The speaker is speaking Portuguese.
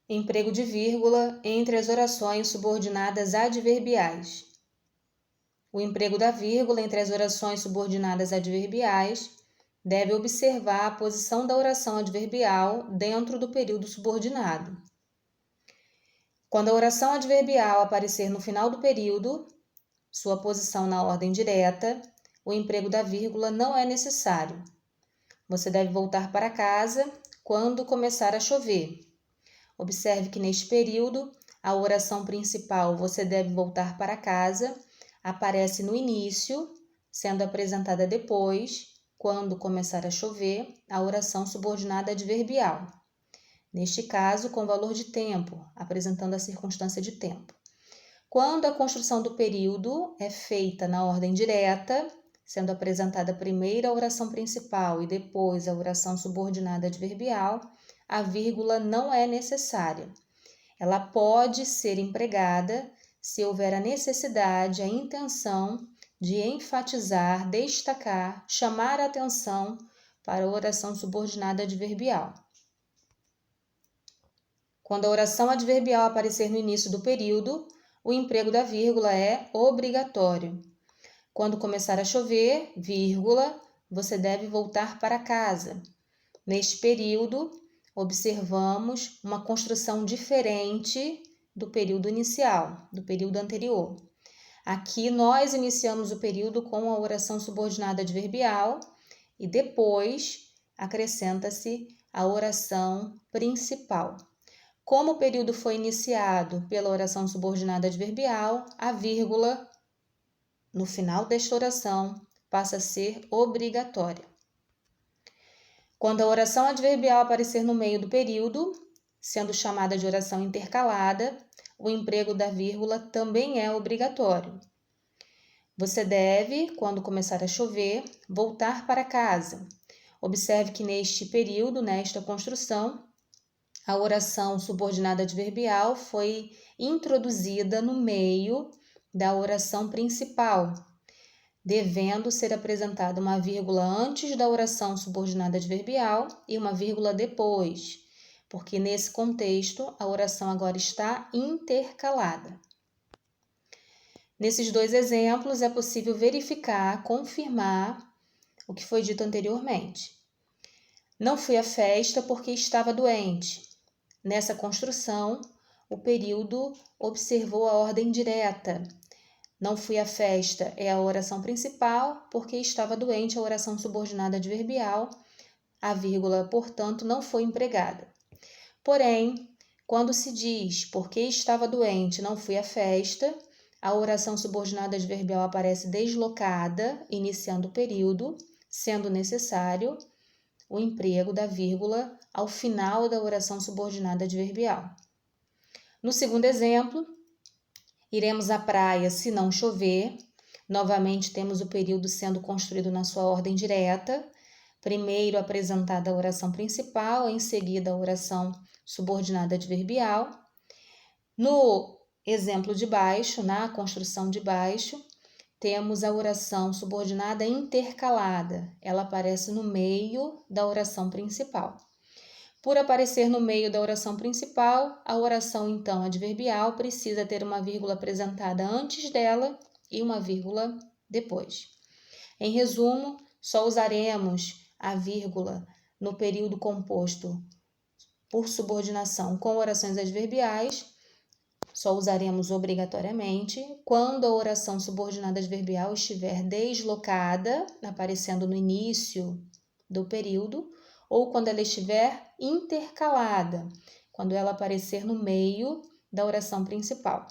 Emprego de vírgula entre as orações subordinadas adverbiais. O emprego da vírgula entre as orações subordinadas adverbiais deve observar a posição da oração adverbial dentro do período subordinado. Quando a oração adverbial aparecer no final do período, sua posição na ordem direta, o emprego da vírgula não é necessário. Você deve voltar para casa quando começar a chover. Observe que neste período, a oração principal, você deve voltar para casa, aparece no início, sendo apresentada depois, quando começar a chover, a oração subordinada adverbial. Neste caso, com valor de tempo, apresentando a circunstância de tempo. Quando a construção do período é feita na ordem direta, sendo apresentada primeiro a oração principal e depois a oração subordinada adverbial, a vírgula não é necessária. Ela pode ser empregada se houver a necessidade, a intenção de enfatizar, destacar, chamar a atenção para a oração subordinada adverbial. Quando a oração adverbial aparecer no início do período, o emprego da vírgula é obrigatório. Quando começar a chover, vírgula, você deve voltar para casa. Neste período, observamos uma construção diferente do período inicial, do período anterior. Aqui nós iniciamos o período com a oração subordinada adverbial e depois acrescenta-se a oração principal. Como o período foi iniciado pela oração subordinada adverbial, a vírgula no final desta oração passa a ser obrigatória. Quando a oração adverbial aparecer no meio do período, sendo chamada de oração intercalada, o emprego da vírgula também é obrigatório. Você deve, quando começar a chover, voltar para casa. Observe que neste período, nesta construção, a oração subordinada adverbial foi introduzida no meio da oração principal, devendo ser apresentada uma vírgula antes da oração subordinada adverbial e uma vírgula depois, porque nesse contexto a oração agora está intercalada. Nesses dois exemplos é possível verificar, confirmar o que foi dito anteriormente. Não fui à festa porque estava doente. Nessa construção, o período observou a ordem direta. Não fui à festa é a oração principal, porque estava doente a oração subordinada adverbial, a vírgula, portanto, não foi empregada. Porém, quando se diz porque estava doente, não fui à festa, a oração subordinada adverbial aparece deslocada, iniciando o período, sendo necessário o emprego da vírgula ao final da oração subordinada adverbial. No segundo exemplo, iremos à praia se não chover. Novamente temos o período sendo construído na sua ordem direta. Primeiro apresentada a oração principal, em seguida a oração subordinada adverbial. No exemplo de baixo, na construção de baixo, temos a oração subordinada intercalada. Ela aparece no meio da oração principal. Por aparecer no meio da oração principal, a oração então adverbial precisa ter uma vírgula apresentada antes dela e uma vírgula depois. Em resumo, só usaremos a vírgula no período composto por subordinação com orações adverbiais, só usaremos obrigatoriamente quando a oração subordinada adverbial estiver deslocada, aparecendo no início do período, ou quando ela estiver intercalada, quando ela aparecer no meio da oração principal.